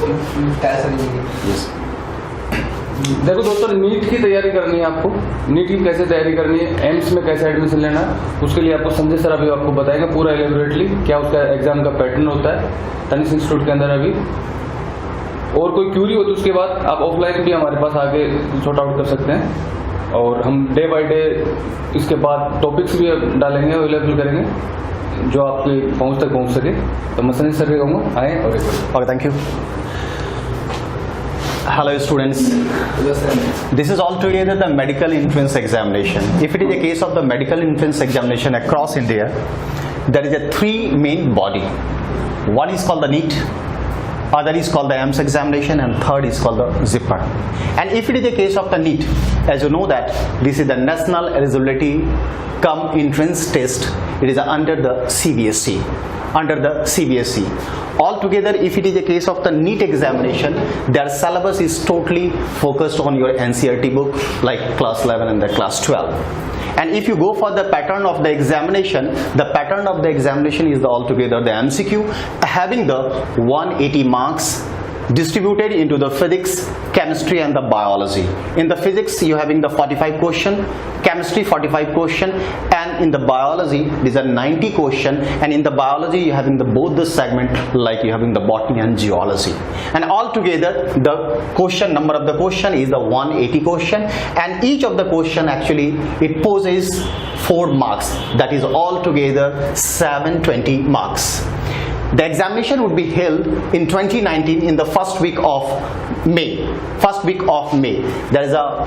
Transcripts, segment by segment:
Yes. देखो दोस्तों, NEET की तैयारी करनी है आपको। नीट की कैसे तैयारी करनी है, एम्स में कैसे एडमिशन लेना है, उसके लिए आपको संजय सर अभी आपको बताएंगे पूरा एलेबोरेटली क्या उसका एग्जाम का पैटर्न होता है तनिष्क इंस्टीट्यूट के अंदर अभी। और कोई क्यूरी हो तो उसके बाद आप ऑफलाइन भी हमारे पास आके सॉर्ट आउट कर सकते हैं, और हम डे बाय डे इसके बाद टॉपिक्स भी डालेंगे, अवेलेबल करेंगे जो आपके पहुंच तक पहुंच सके। तो मैं संजय सर के कहूँगा आए और Okay, thank you. Hello students, this is altogether the medical entrance examination. If it is a case of the medical entrance examination across India, there is a three main body. One is called the NEET, other is called the AIIMS examination, and third is called the JIPMER. And if it is a case of the NEET, as you know that this is the National Eligibility Cum Entrance Test. It is under the CBSE. Altogether, if it is a case of the NEET examination, their syllabus is totally focused on your NCERT book like class 11 and the class 12. And if you go for the pattern of the examination, the pattern of the examination is altogether the MCQ having the 180 marks distributed into the physics, chemistry and the biology. In the physics you having the 45 question, chemistry 45 question, and in the biology these are 90 question, and in the biology you having the both the segment like you having the botany and geology. And altogether the question number of the question is the 180 question, and each of the question actually it poses 4 marks, that is altogether 720 marks. The examination would be held in 2019 in the first week of May. There is a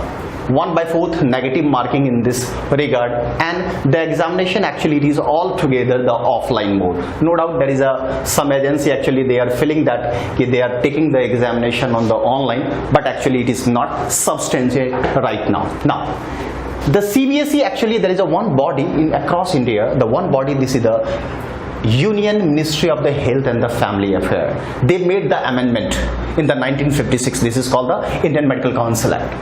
1/4 negative marking in this regard, and the examination actually it is altogether the offline mode. No doubt there is some agency actually they are feeling that they are taking the examination on the online, but actually it is not substantiated right now. Now, the CBSE actually there is a one body in across India. The one body, this is the Union Ministry of the Health and the Family Affairs. They made the amendment in the 1956. This is called the Indian Medical Council Act.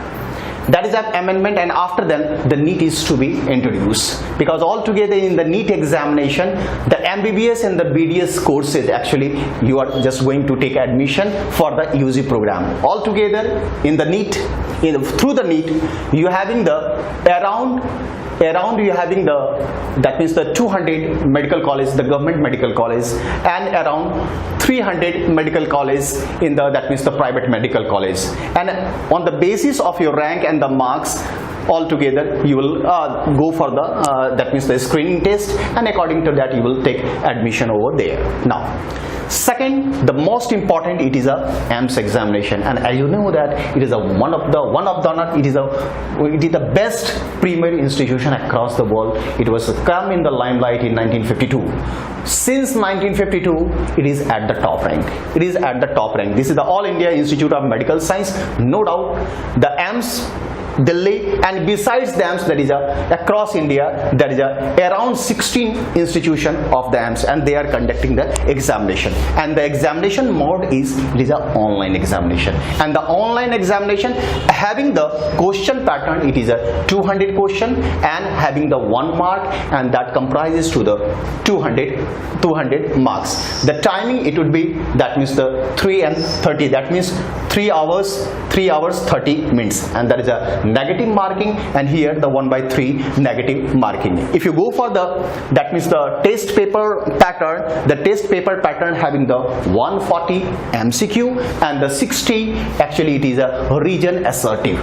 That is an amendment, and after that the NEET is to be introduced, because altogether in the NEET examination the MBBS and the BDS courses actually you are just going to take admission for the UG program. Altogether in the NEET, through the NEET you having the around you having the, that means the 200 medical college, the government medical college, and around 300 medical college in the, that means the private medical college. And on the basis of your rank and the marks, altogether you will go for the that means the screening test, and according to that you will take admission over there. Now, second, the most important, it is a AIIMS examination, and as you know that it is a one of the it is the best primary institution across the world. It was come in the limelight in 1952. Since 1952 it is at the top rank. This is the All India Institute of Medical Science. No doubt the AIIMS Delhi, and besides the AIIMS there is across India there is around 16 institution of the AIIMS, and they are conducting the examination, and the examination mode is a online examination, and the online examination having the question pattern, it is a 200 question and having the 1 mark, and that comprises to the 200 marks. The timing it would be, that means the 3 and 30, that means 3 hours 30 minutes, and there is a negative marking, and here the 1/3 negative marking. If you go for the, that means the test paper pattern, the test paper pattern having the 140 MCQ and the 60 actually it is a region assertive.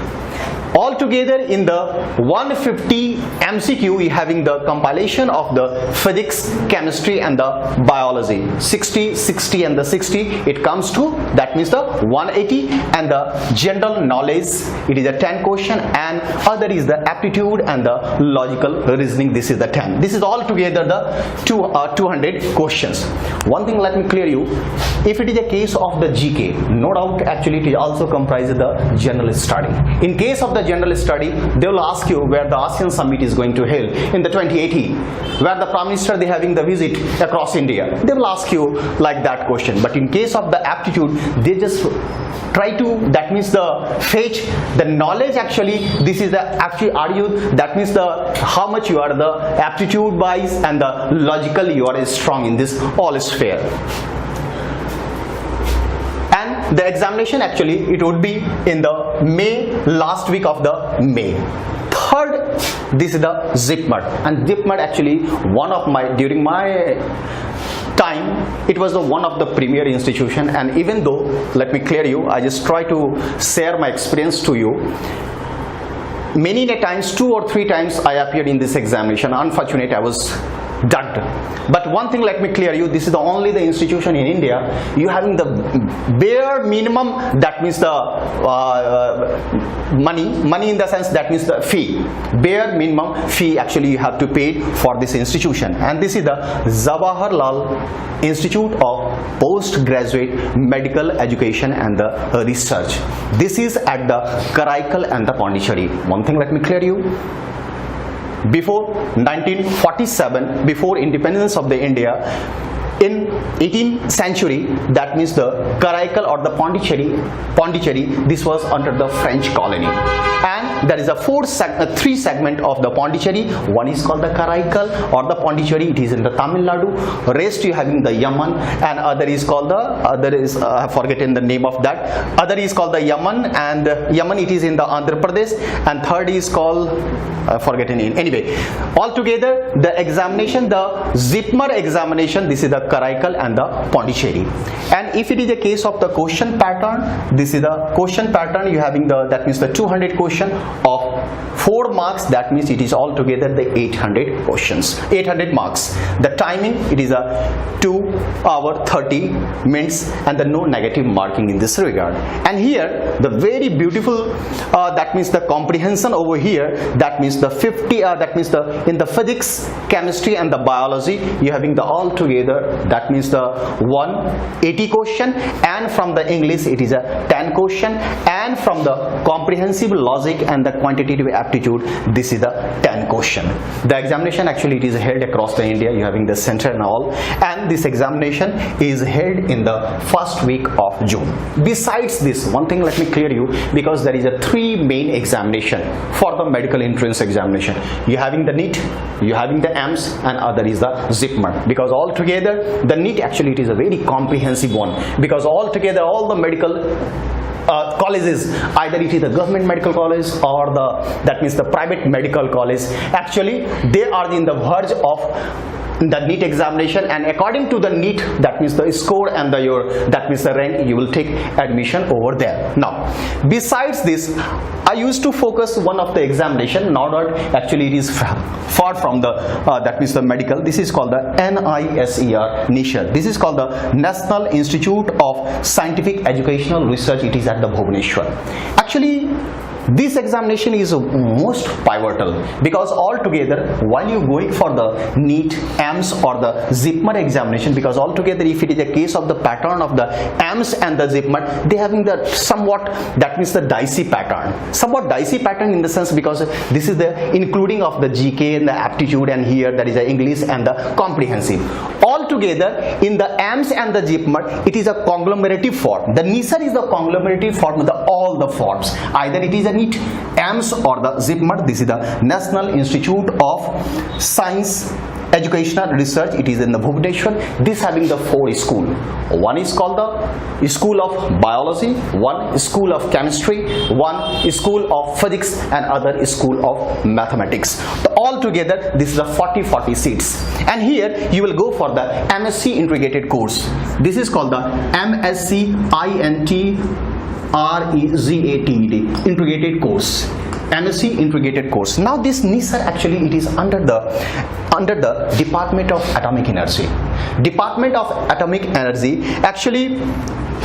Altogether in the 150 MCQ we having the compilation of the physics, chemistry and the biology. 60 and the 60 it comes to, that means the 180, and the general knowledge it is a 10 question, and other is the aptitude and the logical reasoning, this is the 10. This is altogether the 200 questions. One thing let me clear you, if it is a case of the GK, no doubt actually it also comprises the general study. In case of the general study, they will ask you where the ASEAN summit is going to held in the 2018, where the Prime Minister they having the visit across India. They will ask you like that question. But in case of the aptitude, they just try to, that means the fetch the knowledge actually, this is the actually are you, that means the how much you are the aptitude wise and the logical you are strong in this all sphere. And the examination actually it would be in the last week of the May. Third, this is the JIPMER, and JIPMER actually during my time, it was one of the premier institution, and even though, let me clear you, I just try to share my experience to you. Many times, 2 or 3 times I appeared in this examination. Unfortunately, I was ducked. But one thing, let me clear you, this is the institution in India you having the bare minimum, that means the money in the sense, that means the fee, bare minimum fee actually you have to pay for this institution. And this is the Jawaharlal Institute of Postgraduate Medical Education and the Research. This is at the Karaikal and the Pondicherry. One thing, let me clear you, before 1947, before independence of the India, in 18th century, that means the Karaikal or the Pondicherry, this was under the French colony, and there is a 3 segment of the Pondicherry. One is called the Karaikal or the Pondicherry, it is in the Tamil Nadu. Rest you having the Yaman, and other is called the I have forgotten the name of that. Other is called the Yaman, and Yaman it is in the Andhra Pradesh, and third is called forgotten in. Anyway, altogether the examination, the JIPMER examination, this is the Karaikal and the Pondicherry. And if it is a case of the question pattern, this is the question pattern, you having that means the 200 question of 4 marks, that means it is altogether the 800 questions, 800 marks. The timing, it is a 2 hour 30 minutes, and the no negative marking in this regard. And here the very beautiful, that means the comprehension over here, that means the 50, that means in the physics, chemistry and the biology, you having the all together, that means the 180 question, and from the English it is a 10 question, and from the comprehensive logic and the quantitative aptitude, this is the 10 question. The examination actually it is held across the India, you having the center and all, and this examination is held in the first week of June. Besides this, one thing let me clear you, because there is a 3 main examination for the medical entrance examination. You having the NEET, you having the AIIMS, and other is the JIPMER. Because altogether the NEET actually it is a very comprehensive one, because altogether all the medical colleges, either it is the government medical college or that means the private medical college, actually they are in the verge of the NEET examination, and according to the NEET, that means the score and that means the rank, you will take admission over there. Now, besides this, I used to focus one of the examination, now that actually it is far from the that means the medical. This is called the NISER. This is called the National Institute of Scientific Educational Research. It is at the Bhubaneswar. Actually, this examination is most pivotal, because altogether while you going for the NEET, AIIMS or the JIPMER examination, because altogether if it is a case of the pattern of the AIIMS and the JIPMER, they having the somewhat, that means the dicey pattern, in the sense, because this is the including of the GK and the aptitude, and here that is the English and the comprehensive. Altogether in the AIIMS and the JIPMER, it is a conglomerative form. The NISER is the conglomerative form of all the forms, either it is a NEET, AIIMS or the JIPMER. This is the National Institute of Science Educational Research. It is in the Bhubaneswar. This having the 4 schools. One is called the School of Biology, one School of Chemistry, one School of Physics, and other School of Mathematics. So all together this is a 40 seats. And here you will go for the MSc integrated course. This is called the MSc INTREGATED integrated course. MSc integrated course. Now this NISER actually it is under the Department of Atomic Energy. Department of Atomic Energy, actually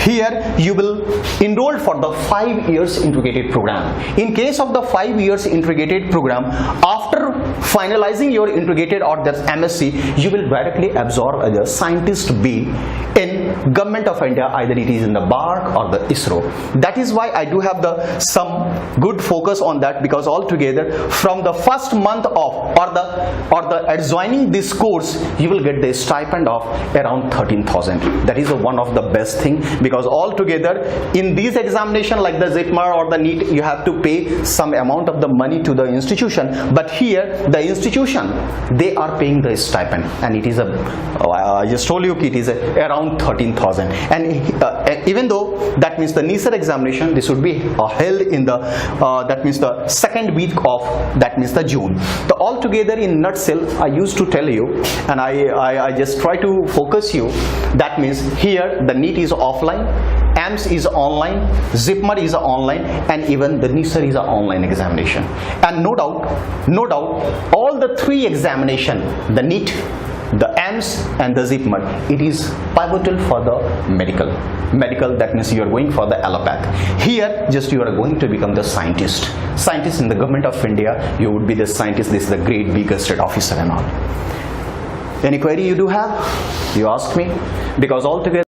here you will enroll for the 5 years integrated program. In case of the 5 years integrated program, after finalizing your integrated or the MSc, you will directly absorb as a scientist B in Government of India, either it is in the BARC or the ISRO. That is why I do have some good focus on that, because altogether from the first month of or the adjoining this course, you will get the stipend of around 13,000. That is one of the best thing, because altogether in these examination like the JIPMER or the NEET, you have to pay some amount of the money to the institution, but here the institution, they are paying the stipend, and it is I just told you it is around 13,000. And even though that means the NEET examination, this would be held in the that means the second week of that means the June. So altogether, in nutshell, I used to tell you, and I just try to focus you. That means here the NEET is offline, AIIMS is online, JIPMER is online, and even the NEET is an online examination. And no doubt, all the three examination, the NEET, the AIIMS and the JIPMER, it is pivotal for the medical. That means you are going for the allopath. Here just you are going to become the scientist in the government of India. You would be the scientist. This is the great big state officer and all. Any query you do have, you ask me, because altogether